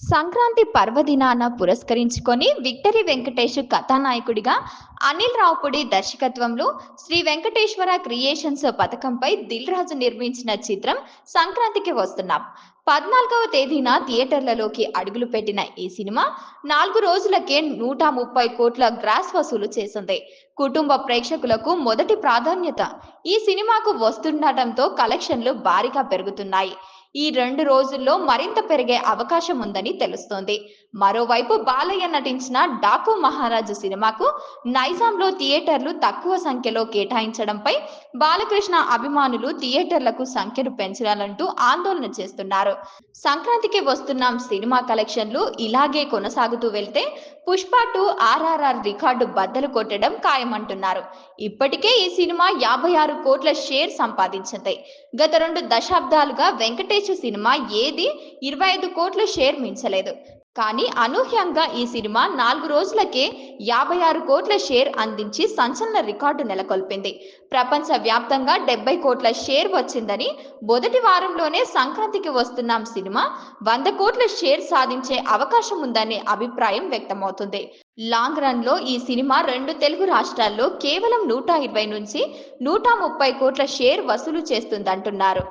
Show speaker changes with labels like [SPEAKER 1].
[SPEAKER 1] సంక్రాంతి పర్వదినాన పురస్కరించుకొని విక్టరీ వెంకటేష్ కథానాయకుడిగా అనిల్ రావుపూడి దర్శకత్వంలో శ్రీ వెంకటేశ్వర క్రియేషన్స్ పథకంపై దిల్ రాజు నిర్మించిన చిత్రం సంక్రాంతికి వస్తున్నాం. 14వ తేదీన థియేటర్లలోకి అడుగులు పెట్టిన ఈ సినిమా 4 రోజులకే 130 కోట్ల గ్రాస్ వసూలు చేసింది. కుటుంబ ప్రేక్షకులకు మొదటి ప్రాధాన్యత ఈ సినిమాకు వస్తుండటంతో కలెక్షన్లు భారీగా పెరుగుతున్నాయి. ఈ 2 రోజుల్లో మరింత పెరిగే అవకాశం ఉందని తెలుస్తోంది. మరోవైపు బాలయ్య నటించిన డాకు మహారాజు సినిమాకు నైజాంలో థియేటర్లు తక్కువ సంఖ్యలో కేటాయించడంపై బాలకృష్ణ అభిమానులు థియేటర్లకు సంఖ్యను పెంచాలంటూ ఆందోళన చేస్తున్నారు. సంక్రాంతికి వస్తున్నాం సినిమా కలెక్షన్లు ఇలాగే కొనసాగుతూ వెళ్తే పుష్ప 2 ఆర్ఆర్ఆర్ రికార్డు బద్దలు కొట్టడం ఖాయమంటున్నారు. ఇప్పటికే ఈ సినిమా 56 కోట్ల షేర్ సంపాదించింది. గత 2 దశాబ్దాలుగా వెంకటేష్ సినిమా ఏది 25 కోట్ల షేర్ మించలేదు. కానీ అనూహ్యంగా ఈ సినిమా 4 రోజులకే 56 కోట్ల షేర్ అందించి సంచలన రికార్డు నెలకొల్పింది. ప్రపంచ వ్యాప్తంగా 70 కోట్ల షేర్ వచ్చిందని, మొదటి వారంలోనే సంక్రాంతికి వస్తున్నాం సినిమా 100 కోట్ల షేర్ సాధించే అవకాశం ఉందనే అభిప్రాయం వ్యక్తమవుతుంది. లాంగ్ రన్ లో ఈ సినిమా 2 తెలుగు రాష్ట్రాల్లో కేవలం 120 నుంచి 130 కోట్ల షేర్ వసూలు చేస్తుందంటున్నారు.